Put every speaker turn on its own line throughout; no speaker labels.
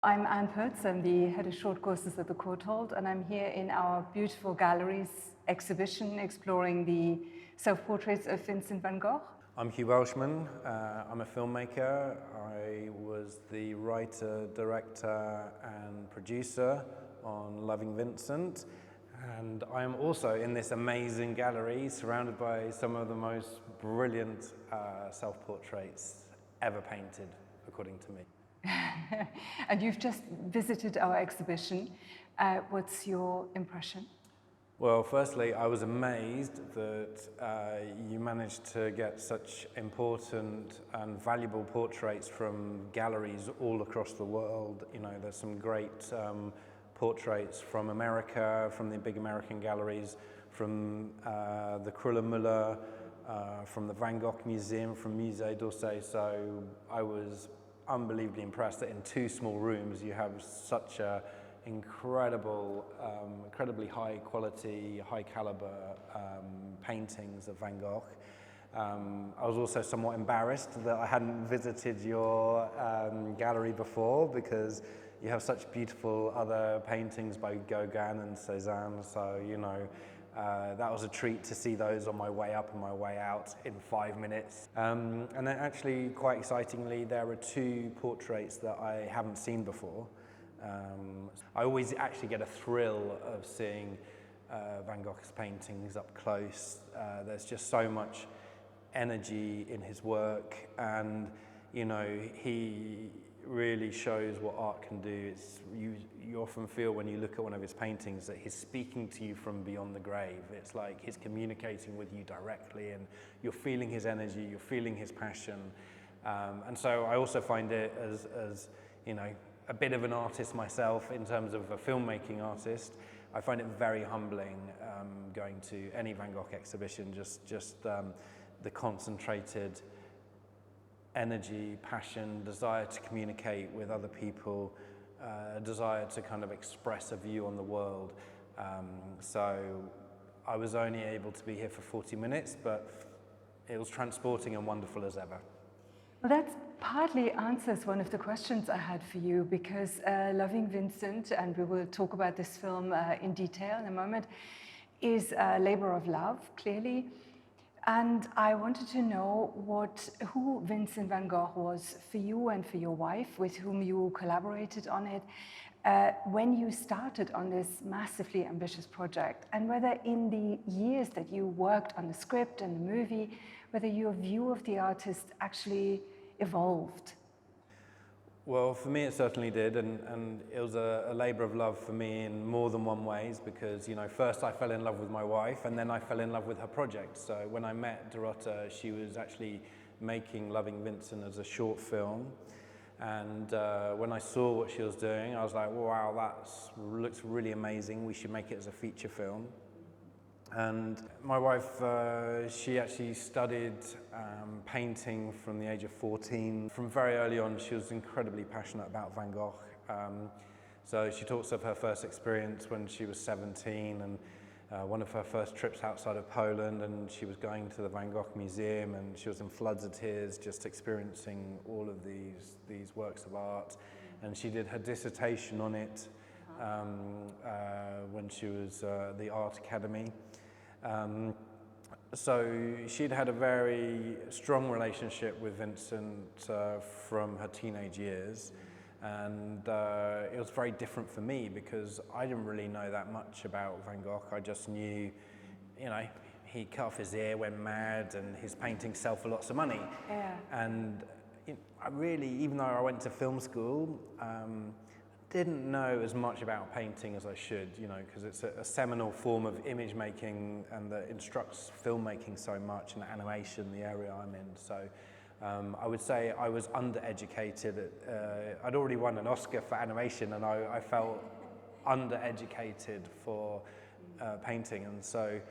I'm Anne Puetz. I'm the head of short courses at the Courtauld, and I'm here in our beautiful galleries exhibition exploring the self-portraits of Vincent van Gogh.
I'm Hugh Welchman. I'm a filmmaker. I was the writer, director and producer on Loving Vincent. And I am also in this amazing gallery surrounded by some of the most brilliant self-portraits ever painted, according to me.
And you've just visited our exhibition. What's your impression?
Well, firstly, I was amazed that you managed to get such important and valuable portraits from galleries all across the world. You know, there's some great portraits from America, from the big American galleries, from the Krüller-Müller, from the Van Gogh Museum, from Musée d'Orsay. So I was unbelievably impressed that in two small rooms you have such a incredibly high quality, high caliber paintings of Van Gogh. I was also somewhat embarrassed that I hadn't visited your gallery before, because you have such beautiful other paintings by Gauguin and Cézanne, so you know, that was a treat to see those on my way up and my way out in 5 minutes. And then actually, quite excitingly, there are two portraits that I haven't seen before. I always actually get a thrill of seeing Van Gogh's paintings up close. There's just so much energy in his work, and you know, he really shows what art can do. You often feel when you look at one of his paintings that he's speaking to you from beyond the grave. It's like he's communicating with you directly, and you're feeling his energy, you're feeling his passion. And so I also find it as you know, a bit of an artist myself in terms of a filmmaking artist. I find it very humbling going to any Van Gogh exhibition, just the concentrated energy, passion, desire to communicate with other people, desire to kind of express a view on the world. So I was only able to be here for 40 minutes, but it was transporting and wonderful as ever.
Well, that partly answers one of the questions I had for you, because Loving Vincent, and we will talk about this film in detail in a moment, is a labor of love, clearly. And I wanted to know who Vincent van Gogh was for you and for your wife, with whom you collaborated on it, when you started on this massively ambitious project, and whether in the years that you worked on the script and the movie, whether your view of the artist actually evolved.
Well, for me it certainly did, and it was a labour of love for me in more than one ways, because you know, first I fell in love with my wife, and then I fell in love with her project. So when I met Dorota, she was actually making Loving Vincent as a short film, and when I saw what she was doing, I was like, wow, that looks really amazing, we should make it as a feature film. And my wife, she actually studied painting from the age of 14. From very early on, she was incredibly passionate about Van Gogh. So she talks of her first experience when she was 17, and one of her first trips outside of Poland, and she was going to the Van Gogh Museum, and she was in floods of tears just experiencing all of these works of art. And she did her dissertation on it when she was at the Art Academy. So she'd had a very strong relationship with Vincent from her teenage years, and it was very different for me, because I didn't really know that much about Van Gogh. I just knew, you know, he cut off his ear, went mad, and his paintings sell for lots of money.
Yeah.
And you know, I really, even though I went to film school, didn't know as much about painting as I should, you know, because it's a seminal form of image making, and that instructs filmmaking so much, and animation, the area I'm in. So I would say I was undereducated. I'd already won an Oscar for animation, and I felt undereducated for painting, and so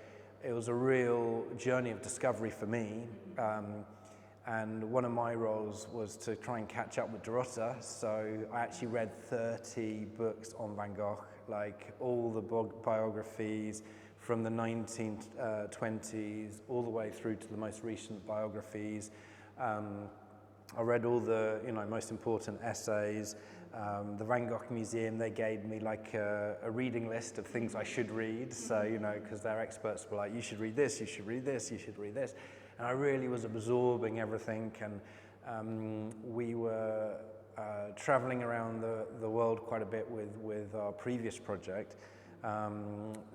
it was a real journey of discovery for me. And one of my roles was to try and catch up with Dorota, so I actually read 30 books on Van Gogh, like all the biographies from the 1920s all the way through to the most recent biographies. I read all the most important essays. The Van Gogh Museum, they gave me like a reading list of things I should read. So, because their experts were like, you should read this, you should read this, you should read this. And I really was absorbing everything. And we were traveling around the world quite a bit with our previous project.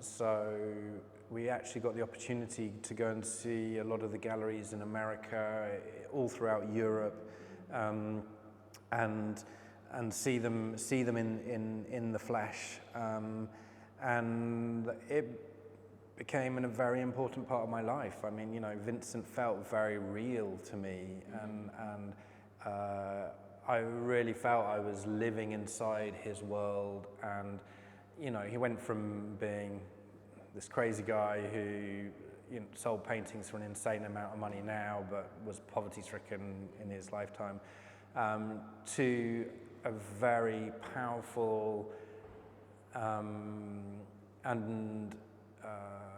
So we actually got the opportunity to go and see a lot of the galleries in America, all throughout Europe, and see them in the flesh, and it became a very important part of my life. I mean, Vincent felt very real to me, and I really felt I was living inside his world. And he went from being this crazy guy who sold paintings for an insane amount of money now, but was poverty-stricken in his lifetime, to a very powerful and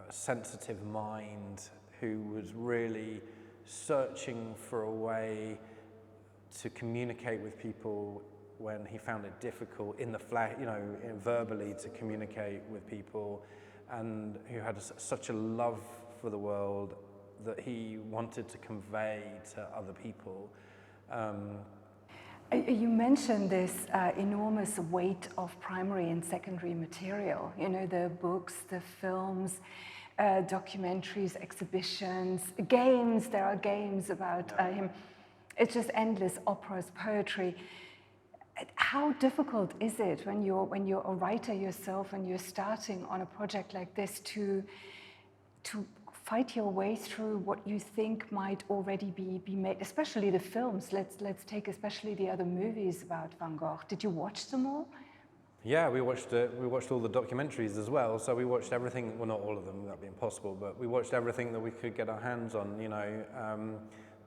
sensitive mind who was really searching for a way to communicate with people when he found it difficult in the flesh, verbally to communicate with people, and who had such a love for the world that he wanted to convey to other people.
You mentioned this enormous weight of primary and secondary material, the books, the films, documentaries, exhibitions, games. There are games about him. It's just endless, operas, poetry. How difficult is it when you're a writer yourself and you're starting on a project like this to fight your way through what you think might already be made, especially the films? Let's take especially the other movies about Van Gogh. Did you watch them all?
Yeah, we watched all the documentaries as well. So we watched everything. Well, not all of them, that'd be impossible. But we watched everything that we could get our hands on.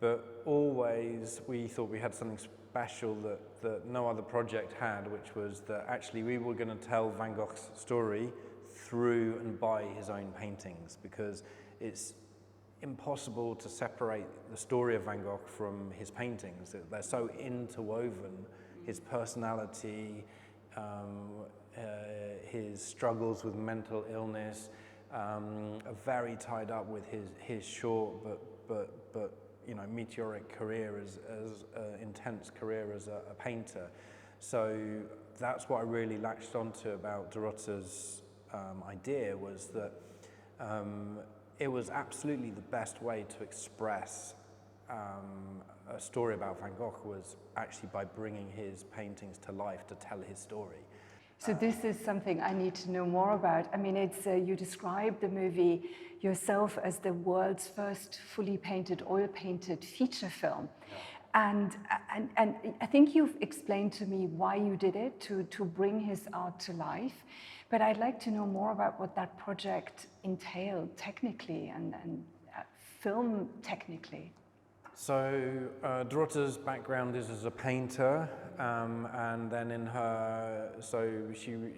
But always we thought we had something special that no other project had, which was that actually we were going to tell Van Gogh's story through and by his own paintings, because it's impossible to separate the story of Van Gogh from his paintings. They're so interwoven. His personality, his struggles with mental illness, are very tied up with his short but meteoric career as intense career as a painter. So that's what I really latched onto about Dorotte's idea, was that it was absolutely the best way to express a story about Van Gogh was actually by bringing his paintings to life to tell his story.
So this is something I need to know more about. I mean, it's you described the movie yourself as the world's first fully painted, oil-painted feature film. Yeah. And I think you've explained to me why you did it, to bring his art to life. But I'd like to know more about what that project entailed technically and film technically.
So Dorotte's background is as a painter, and then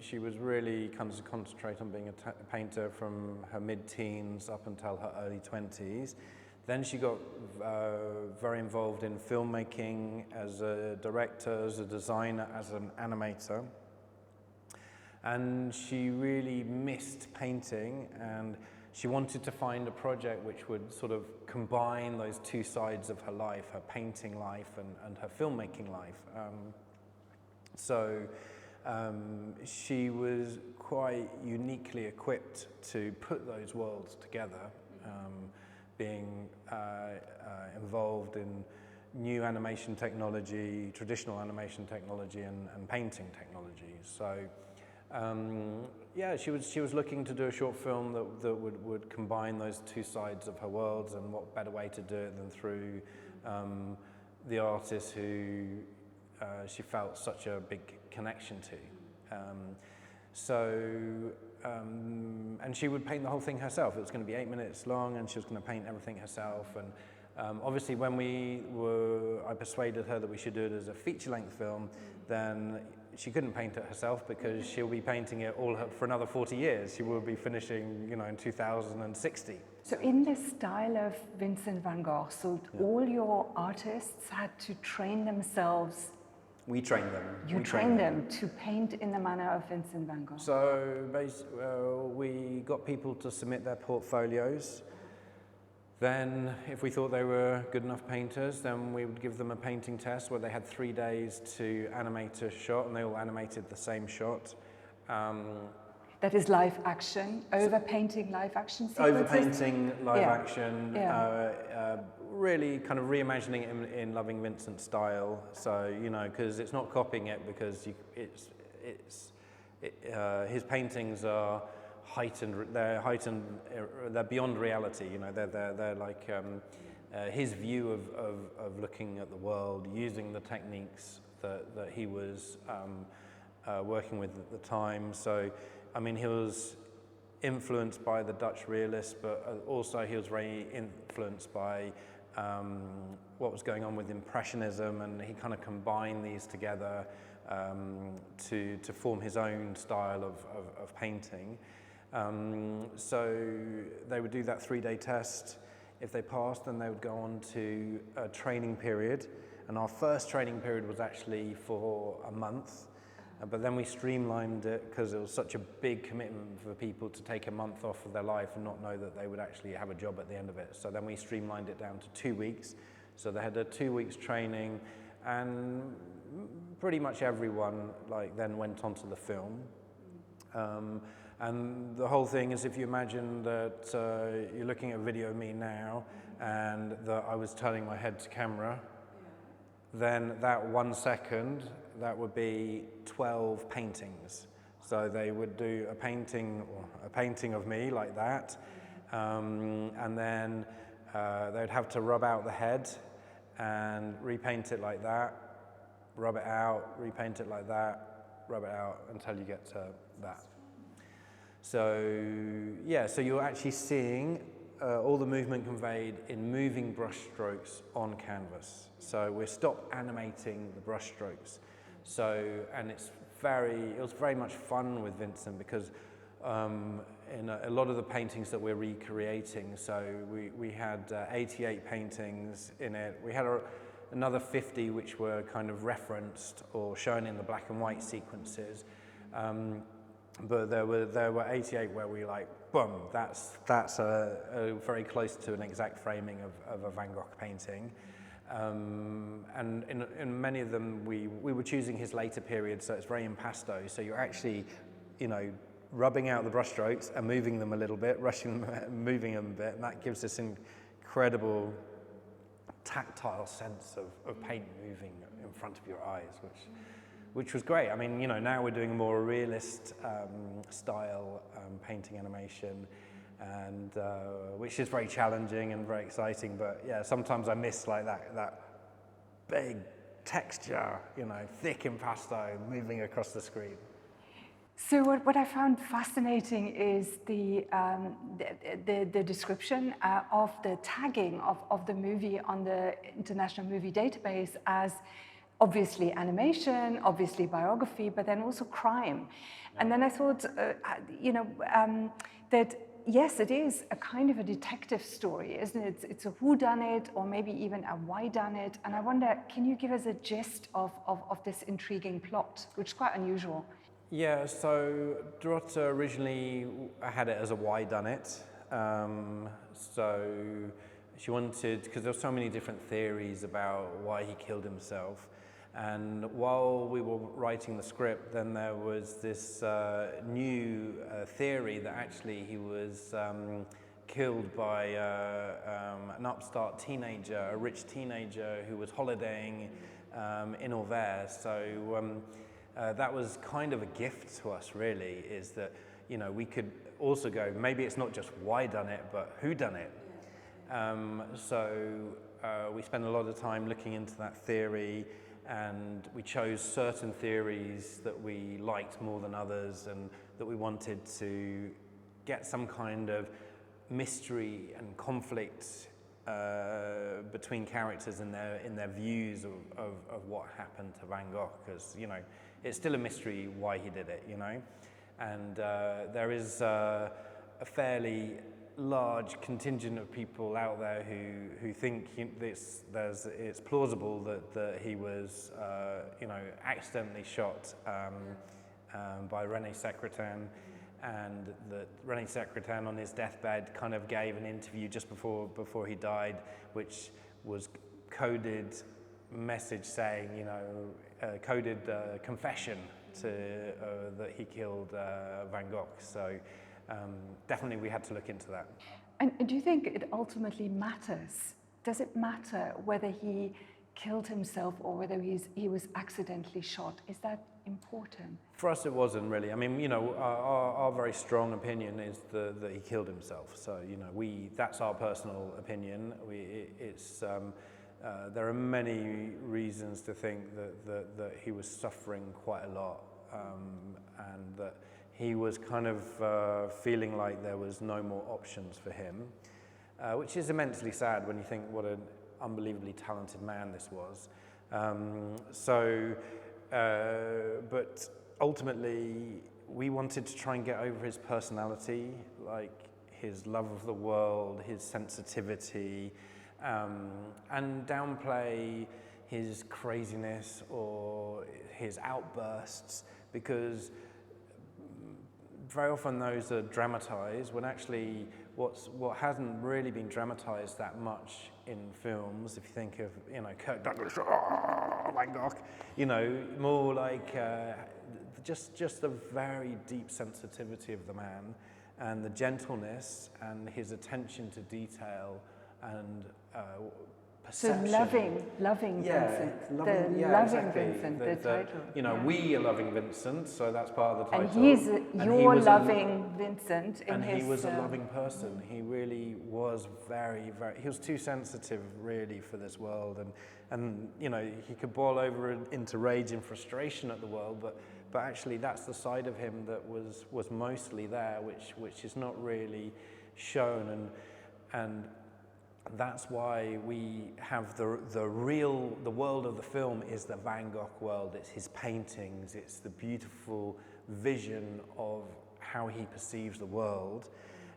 she was really kind of concentrate on being a painter from her mid-teens up until her early 20s. Then she got very involved in filmmaking as a director, as a designer, as an animator. And she really missed painting, and she wanted to find a project which would sort of combine those two sides of her life, her painting life and her filmmaking life. So she was quite uniquely equipped to put those worlds together, being involved in new animation technology, traditional animation technology, and painting technology. So yeah, she was looking to do a short film that would combine those two sides of her worlds, and what better way to do it than through the artist who she felt such a big connection to. And she would paint the whole thing herself. It was going to be 8 minutes long, and she was going to paint everything herself. And obviously, when I persuaded her that we should do it as a feature-length film, then she couldn't paint it herself because she'll be painting it for another 40 years. She will be finishing, in 2060.
So in the style of Vincent van Gogh, so all your artists had to train themselves.
We trained them.
You trained them to paint in the manner of Vincent van Gogh.
So we got people to submit their portfolios. Then, if we thought they were good enough painters, then we would give them a painting test where they had 3 days to animate a shot, and they all animated the same shot.
That is live action, over-painting live action sequences?
Over-painting live action, really kind of reimagining it in Loving Vincent style. So, you know, because it's not copying it, because his paintings are heightened, they're beyond reality, you know, they're like his view of looking at the world, using the techniques that he was working with at the time. So, I mean, he was influenced by the Dutch realists, but also he was very influenced by what was going on with Impressionism, and he kind of combined these together to form his own style of painting. So they would do that 3-day test. If they passed, then they would go on to a training period. And our first training period was actually for a month. But then we streamlined it because it was such a big commitment for people to take a month off of their life and not know that they would actually have a job at the end of it. So then we streamlined it down to 2 weeks. So they had a 2 weeks training, and pretty much everyone then went on to the film. And the whole thing is, if you imagine that you're looking at a video of me now and that I was turning my head to camera, then that 1 second, that would be 12 paintings. So they would do a painting of me like that, and then they'd have to rub out the head and repaint it like that, rub it out, repaint it like that, rub it out until you get to that. So yeah, so you're actually seeing all the movement conveyed in moving brush strokes on canvas. So we stopped animating the brush strokes. So, and it was very much fun with Vincent, because in a lot of the paintings that we're recreating, so we had 88 paintings in it. We had another 50 which were kind of referenced or shown in the black and white sequences. But there were 88 where we boom, that's a very close to an exact framing of a Van Gogh painting. And in many of them, we were choosing his later period, so it's very impasto. So you're actually, rubbing out the brush strokes and moving them a little bit, rushing them, moving them a bit, and that gives this incredible tactile sense of paint moving in front of your eyes, which was great. I mean, now we're doing a more realist style painting animation, and which is very challenging and very exciting. But yeah, sometimes I miss that big texture, thick impasto moving across the screen.
So what I found fascinating is the description of the tagging of the movie on the International Movie Database as obviously animation, obviously biography, but then also crime. And then I thought, that yes, it is a kind of a detective story, isn't it? It's a whodunit, or maybe even a whydunit. And I wonder, can you give us a gist of this intriguing plot, which is quite unusual?
Yeah, so Dorota originally had it as a whydunit. So she wanted, because there were so many different theories about why he killed himself. And while we were writing the script, then there was this new theory that actually he was killed by an upstart teenager, a rich teenager who was holidaying in Auvers. So that was kind of a gift to us, really, is that, we could also go, maybe it's not just why done it, but who done it. So we spent a lot of time looking into that theory, and we chose certain theories that we liked more than others, and that we wanted to get some kind of mystery and conflict between characters in their views of what happened to Van Gogh, because it's still a mystery why he did it, and there is a fairly large contingent of people out there who think it's plausible that he was accidentally shot by René Secretan, and that René Secretan on his deathbed kind of gave an interview just before he died, which was coded message saying, coded confession to that he killed Van Gogh. So definitely we had to look into that.
And do you think it ultimately matters? Does it matter whether he killed himself or whether he was accidentally shot? Is that important?
For us, it wasn't really. I mean, our very strong opinion is that he killed himself. So, that's our personal opinion. There are many reasons to think that he was suffering quite a lot, and that he was kind of feeling like there was no more options for him, which is immensely sad when you think what an unbelievably talented man this was. But ultimately, we wanted to try and get over his personality, like his love of the world, his sensitivity, and downplay his craziness or his outbursts, because very often those are dramatized when actually what hasn't really been dramatized that much in films, if you think of Kirk Douglas, Van Gogh, more like just the very deep sensitivity of the man, and the gentleness and his attention to detail and perception.
So loving Vincent,
exactly.
Vincent, the title.
We are loving Vincent, so that's part of the title.
And you're loving Vincent in his...
And he was a loving person. He really was very, very... He was too sensitive, really, for this world. And he could boil over into rage and frustration at the world, but actually that's the side of him that was mostly there, which is not really shown. And that's why we have the world of the film is the Van Gogh world. It's his paintings, it's the beautiful vision of how he perceives the world.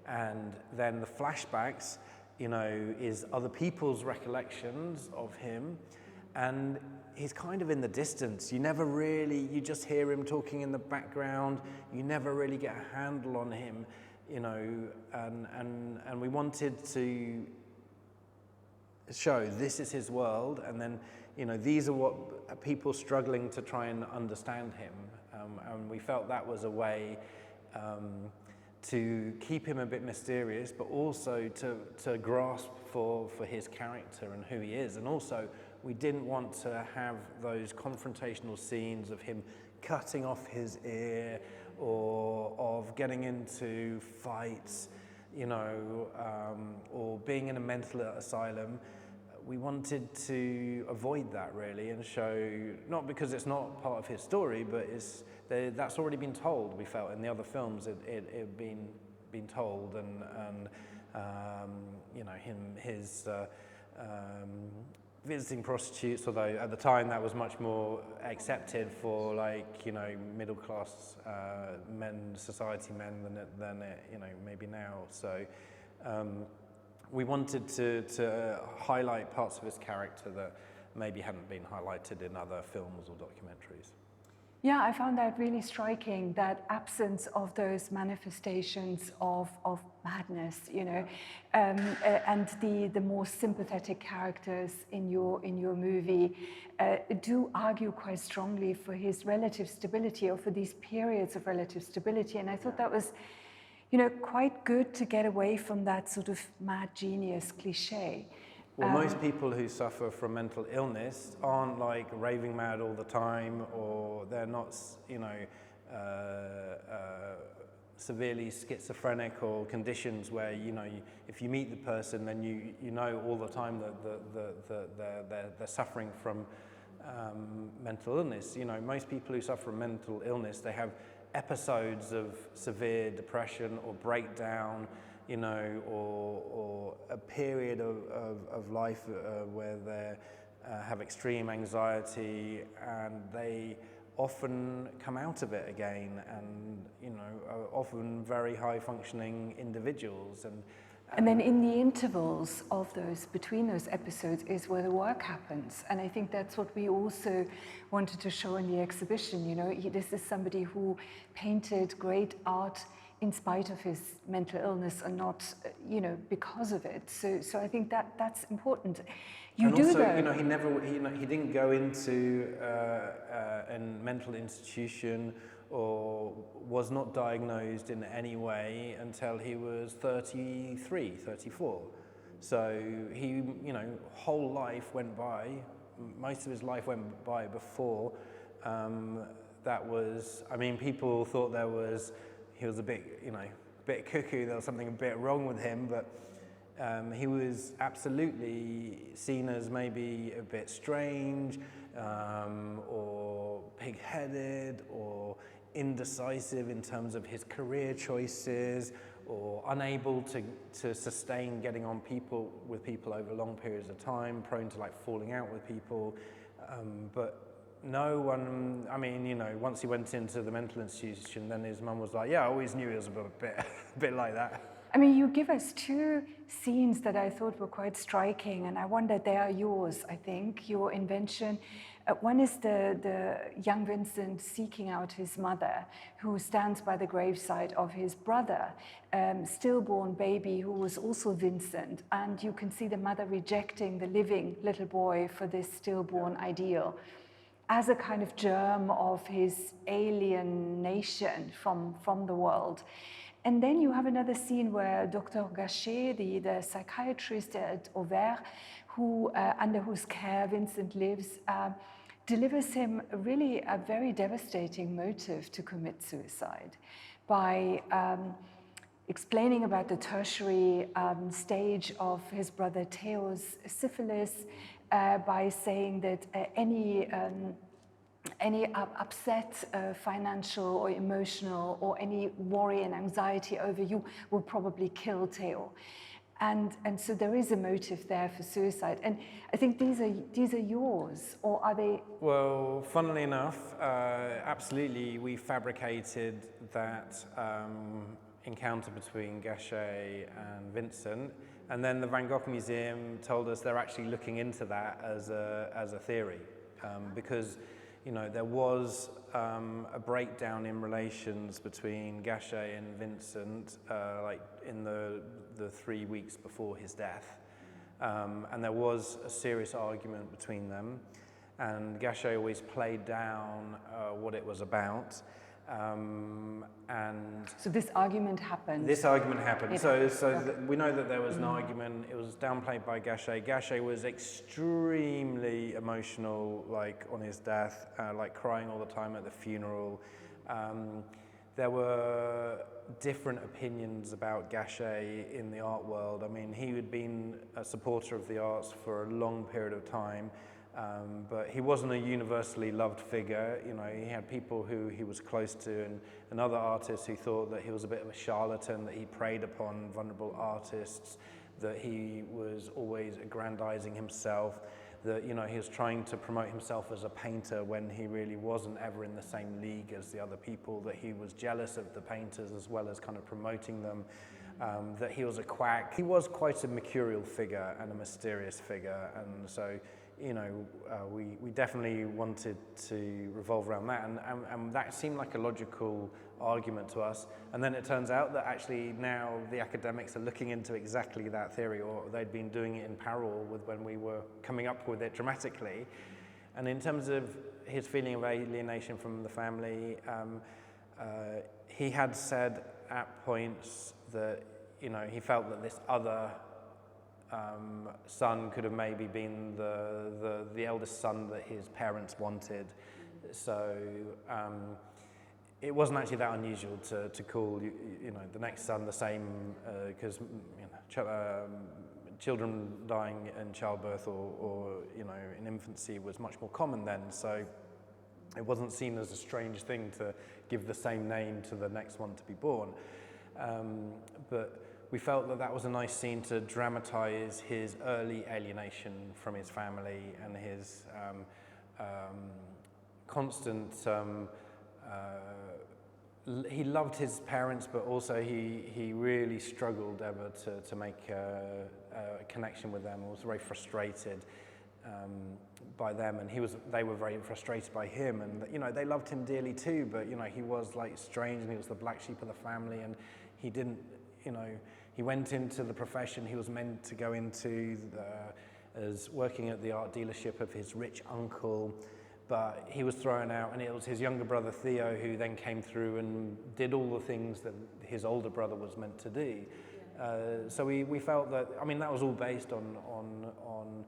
And then the flashbacks, is other people's recollections of him. And he's kind of in the distance. You just hear him talking in the background. You never really get a handle on him, and we wanted to show this is his world, and then these are what people struggling to try and understand him, and we felt that was a way to keep him a bit mysterious, but also to grasp for his character and who he is. And also we didn't want to have those confrontational scenes of him cutting off his ear or of getting into fights, or being in a mental asylum. We wanted to avoid that, really, and show, not because it's not part of his story, but that's already been told. We felt in the other films it had been told, and his visiting prostitutes, although at the time that was much more accepted for middle class society men than maybe now. So we wanted to highlight parts of his character that maybe hadn't been highlighted in other films or documentaries.
Yeah, I found that really striking, that absence of those manifestations of madness, and the more sympathetic characters in your movie do argue quite strongly for his relative stability, or for these periods of relative stability. And I thought that was, quite good to get away from that sort of mad genius cliche.
Well, most people who suffer from mental illness aren't like raving mad all the time, or they're not, severely schizophrenic, or conditions where, if you meet the person, then you know all the time that they're suffering from mental illness. Most people who suffer from mental illness, they have episodes of severe depression or breakdown, or a period of life where they have extreme anxiety, and they often come out of it again, and are often very high functioning individuals.
And then in the intervals of those, between those episodes, is where the work happens. And I think that's what we also wanted to show in the exhibition. You know, this is somebody who painted great art in spite of his mental illness and not, you know, because of it. So I think that's important.
You know, he didn't go into a mental institution or was not diagnosed in any way until he was 33, 34. So he, you know, whole life went by, most of his life went by before that was, I mean, people thought he was a bit, you know, a bit cuckoo, there was something a bit wrong with him, but he was absolutely seen as maybe a bit strange, or pig-headed, or indecisive in terms of his career choices, or unable to sustain getting on with people over long periods of time, prone to like falling out with people. But no one, I mean, you know, once he went into the mental institution, then his mum was like, yeah, I always knew he was a bit like that.
I mean, you give us two scenes that I thought were quite striking, and I wonder they are yours, I think, your invention. One is the young Vincent seeking out his mother, who stands by the graveside of his brother, stillborn baby, who was also Vincent. And you can see the mother rejecting the living little boy for this stillborn ideal as a kind of germ of his alienation from the world. And then you have another scene where Dr. Gachet, the psychiatrist at Auvers, under whose care Vincent lives, delivers him really a very devastating motive to commit suicide by explaining about the tertiary stage of his brother Theo's syphilis, by saying that any upset, financial or emotional, or any worry and anxiety over you will probably kill Theo. And so there is a motive there for suicide. And I think these are yours, or are they?
Well, funnily enough, absolutely, we fabricated that encounter between Gachet and Vincent. And then the Van Gogh Museum told us they're actually looking into that as a theory, because, you know, there was a breakdown in relations between Gachet and Vincent, like in the 3 weeks before his death, and there was a serious argument between them, and Gachet always played down what it was about. And
so this argument happened.
We know that there was an argument. It was downplayed by Gachet. Gachet was extremely emotional, like on his death, like crying all the time at the funeral. There were different opinions about Gachet in the art world. I mean, he had been a supporter of the arts for a long period of time. But he wasn't a universally loved figure. You know, he had people who he was close to, and other artists who thought that he was a bit of a charlatan, that he preyed upon vulnerable artists, that he was always aggrandizing himself, that, you know, he was trying to promote himself as a painter when he really wasn't ever in the same league as the other people, that he was jealous of the painters as well as kind of promoting them, that he was a quack. He was quite a mercurial figure and a mysterious figure, and so, you know, we definitely wanted to revolve around that, and that seemed like a logical argument to us. And then it turns out that actually now the academics are looking into exactly that theory, or they'd been doing it in parallel with when we were coming up with it dramatically. And in terms of his feeling of alienation from the family, he had said at points that, you know, he felt that this other son could have maybe been the eldest son that his parents wanted. So it wasn't actually that unusual to call you know, the next son the same, because you know, children dying in childbirth or you know, in infancy was much more common then. So it wasn't seen as a strange thing to give the same name to the next one to be born. But we felt that that was a nice scene to dramatize his early alienation from his family and his constant he loved his parents, but also he really struggled ever to make a connection with them. He was very frustrated by them, and they were very frustrated by him, and you know, they loved him dearly too, but you know, he was like strange, and he was the black sheep of the family, and he didn't, you know, he went into the profession he was meant to go into, as working at the art dealership of his rich uncle, but he was thrown out, and it was his younger brother Theo who then came through and did all the things that his older brother was meant to do. So we felt that, I mean, that was all based on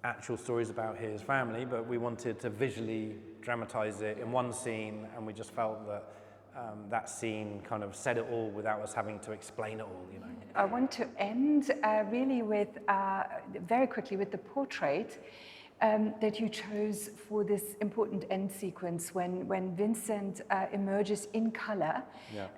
actual stories about his family, but we wanted to visually dramatize it in one scene, and we just felt that that scene kind of said it all without us having to explain it all, you know.
I want to end really with, very quickly, with the portrait that you chose for this important end sequence when Vincent emerges in color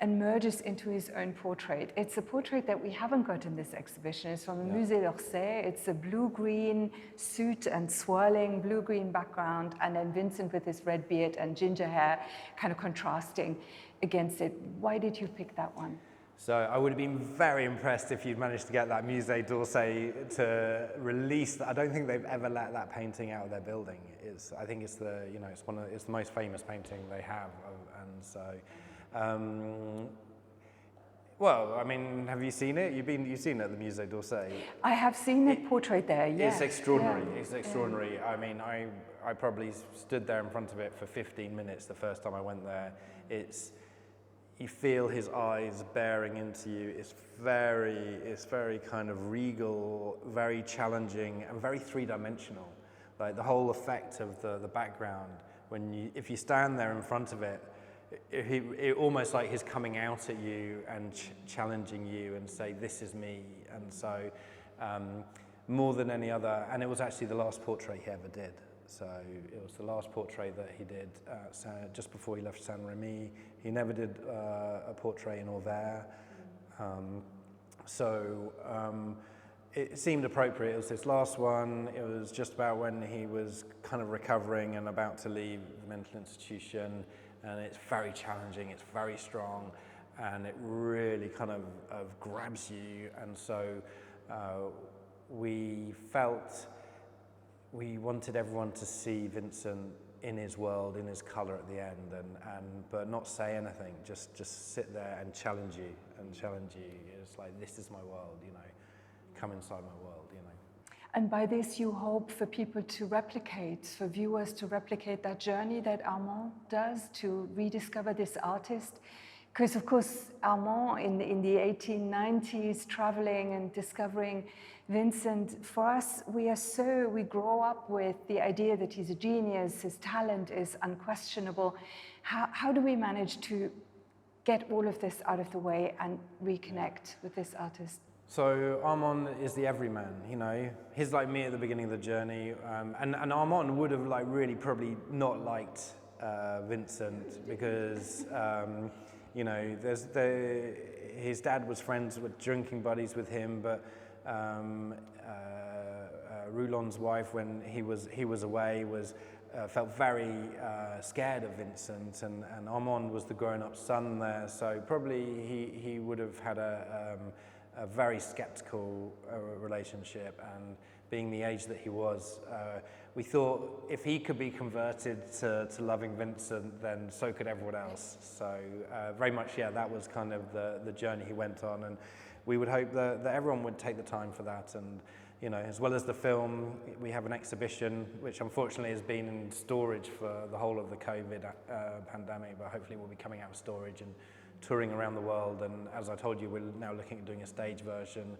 and merges into his own portrait. It's a portrait that we haven't got in this exhibition. It's from the Musée d'Orsay. It's a blue-green suit and swirling blue-green background, and then Vincent with his red beard and ginger hair kind of contrasting against it. Why did you pick that one?
So I would have been very impressed if you'd managed to get that Musée d'Orsay to release that. I don't think they've ever let that painting out of their building. I think it's the, you know, it's the most famous painting they have, and so. Well, I mean, have you seen it? You've seen it at the Musée d'Orsay.
I have seen the portrait there. Yes.
It's extraordinary. Yeah. It's extraordinary. Yeah. I mean, I probably stood there in front of it for 15 minutes the first time I went there. You feel his eyes bearing into you. It's very kind of regal, very challenging, and very three-dimensional. Like the whole effect of the background. If you stand there in front of it, it almost like he's coming out at you and challenging you and say, "This is me." And so, more than any other, and it was actually the last portrait he ever did. So it was the last portrait that he did just before he left Saint-Rémy. He never did a portrait in Auvers. It seemed appropriate. It was his last one. It was just about when he was kind of recovering and about to leave the mental institution. And it's very challenging, it's very strong, and it really kind of grabs you. And so we felt we wanted everyone to see Vincent in his world, in his colour at the end, but not say anything, just sit there and challenge you. It's like, this is my world, you know, come inside my world, you know.
And by this you hope for people to replicate, for viewers to replicate that journey that Armand does to rediscover this artist. Because of course, Armand in the 1890s, traveling and discovering Vincent, for us, we grow up with the idea that he's a genius, his talent is unquestionable. How do we manage to get all of this out of the way and reconnect with this artist?
So Armand is the everyman, you know. He's like me at the beginning of the journey, and Armand would have like really probably not liked Vincent because you know his dad was friends with drinking buddies with him, but Rouland's wife, when he was away, felt very scared of Vincent, and Armand was the grown-up son there, so probably he would have had a very skeptical relationship, and being the age that he was, we thought if he could be converted to Loving Vincent, then so could everyone else. So very much, yeah, that was kind of the journey he went on, and we would hope that everyone would take the time for that. And you know, as well as the film, we have an exhibition which unfortunately has been in storage for the whole of the COVID pandemic, but hopefully will be coming out of storage and touring around the world. And as I told you, we're now looking at doing a stage version.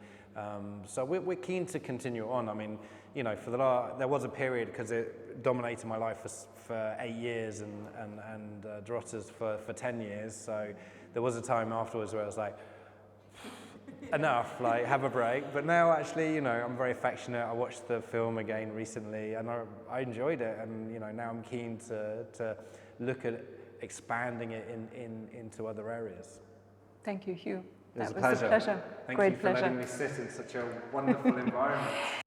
So we're keen to continue on. I mean, you know, there was a period, because it dominated my life for 8 years and Dorotha's for 10 years. So there was a time afterwards where I was like, enough, like have a break. But now actually, you know, I'm very affectionate. I watched the film again recently and I enjoyed it. And, you know, now I'm keen to look at expanding it into other areas.
Thank you, Hugh.
It was
a pleasure.
Thank
Great
you for
pleasure.
letting me sit in such a wonderful environment.